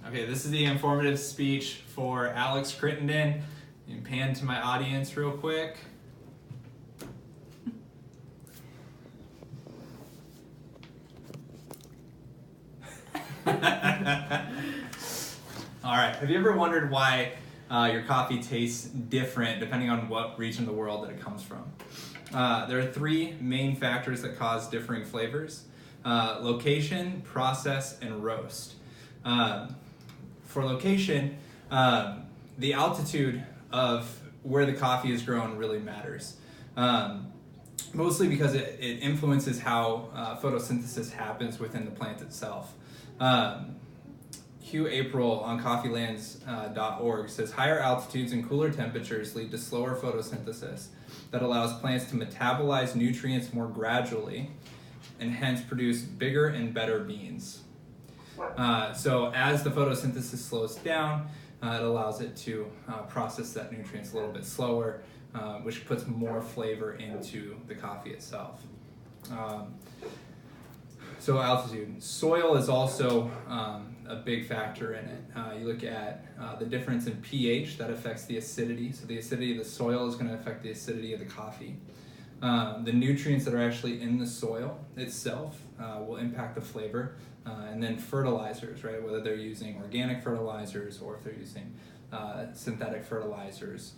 Okay, this is the informative speech for Alex Crittenden. You can pan to my audience real quick. All right, have you ever wondered why your coffee tastes different depending on what region of the world that it comes from? There are three main factors that cause differing flavors: location, process, and roast. For location, the altitude of where the coffee is grown really matters. Mostly because it influences how photosynthesis happens within the plant itself. Hugh April on coffeelands.org says higher altitudes and cooler temperatures lead to slower photosynthesis that allows plants to metabolize nutrients more gradually and hence produce bigger and better beans. So as the photosynthesis slows down, it allows it to process that nutrients a little bit slower, which puts more flavor into the coffee itself. So altitude. Soil is also a big factor in it. You look at the difference in pH, that affects the acidity. So the acidity of the soil is going to affect the acidity of the coffee. The nutrients that are actually in the soil itself will impact the flavor. And then fertilizers, right? Whether they're using organic fertilizers or if they're using synthetic fertilizers,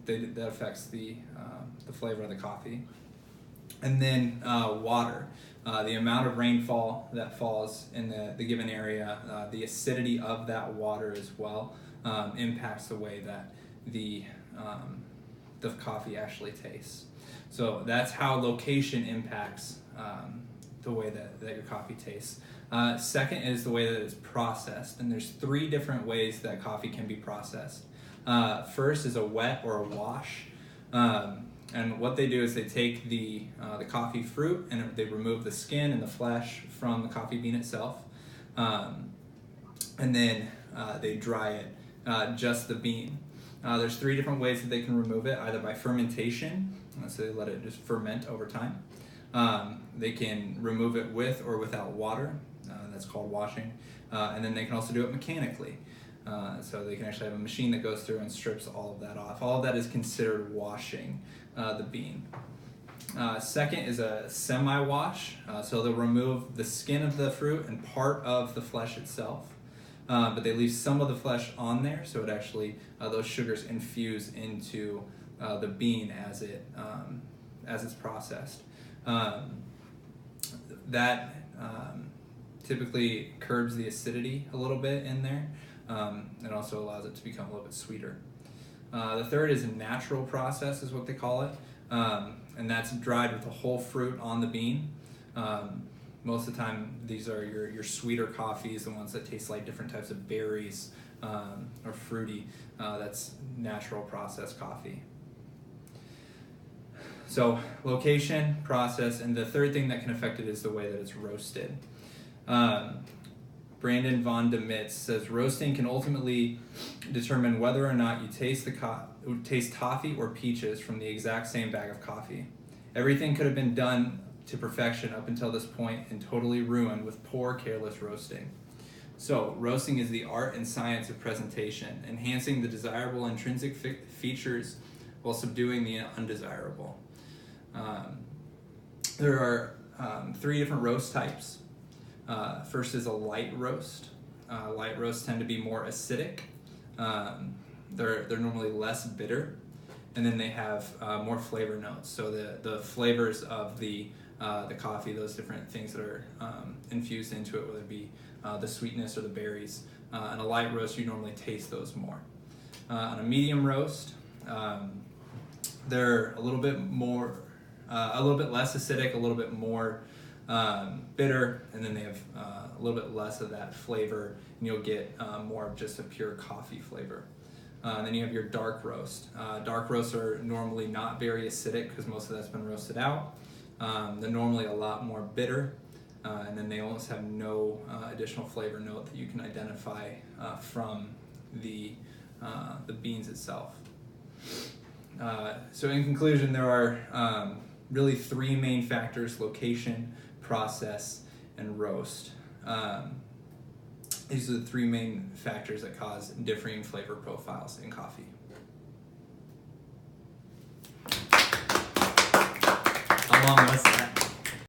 that affects the flavor of the coffee. And then water. The amount of rainfall that falls in the given area, the acidity of that water as well, impacts the way that the coffee actually tastes. So that's how location impacts the way that your coffee tastes. Second is the way that it's processed, and there's three different ways that coffee can be processed. First is a wet or a wash. And what they do is they take the coffee fruit and they remove the skin and the flesh from the coffee bean itself. And then they dry it, just the bean. There's three different ways that they can remove it, either by fermentation, so they let it just ferment over time. They can remove it with or without water, that's called washing. And then they can also do it mechanically. So they can actually have a machine that goes through and strips all of that off. All of that is considered washing the bean. Second is a semi-wash. So they'll remove the skin of the fruit and part of the flesh itself. But they leave some of the flesh on there, so it actually, those sugars infuse into the bean as it's processed. That typically curbs the acidity a little bit in there. It also allows it to become a little bit sweeter. The third is a natural process, is what they call it, and that's dried with the whole fruit on the bean. Most of the time, these are your sweeter coffees, the ones that taste like different types of berries or fruity. That's natural processed coffee. So location, process, and the third thing that can affect it is the way that it's roasted. Brandon Von DeMitz says roasting can ultimately determine whether or not you taste toffee or peaches from the exact same bag of coffee. Everything could have been done to perfection up until this point and totally ruined with poor, careless roasting. So roasting is the art and science of presentation, enhancing the desirable intrinsic features while subduing the undesirable. There are three different roast types. First is a light roast. Light roasts tend to be more acidic. They're normally less bitter, and then they have more flavor notes. So the flavors of the coffee, those different things that are infused into it, whether it be the sweetness or the berries. In a light roast, you normally taste those more. On a medium roast, they're a little bit less acidic, a little bit more bitter, and then they have a little bit less of that flavor, and you'll get more of just a pure coffee flavor. And then you have your dark roast. Dark roasts are normally not very acidic because most of that's been roasted out. They're normally a lot more bitter, and then they almost have no additional flavor note that you can identify from the beans itself. So in conclusion, there are really three main factors: location, process, and roast. These are the three main factors that cause differing flavor profiles in coffee. How long was that?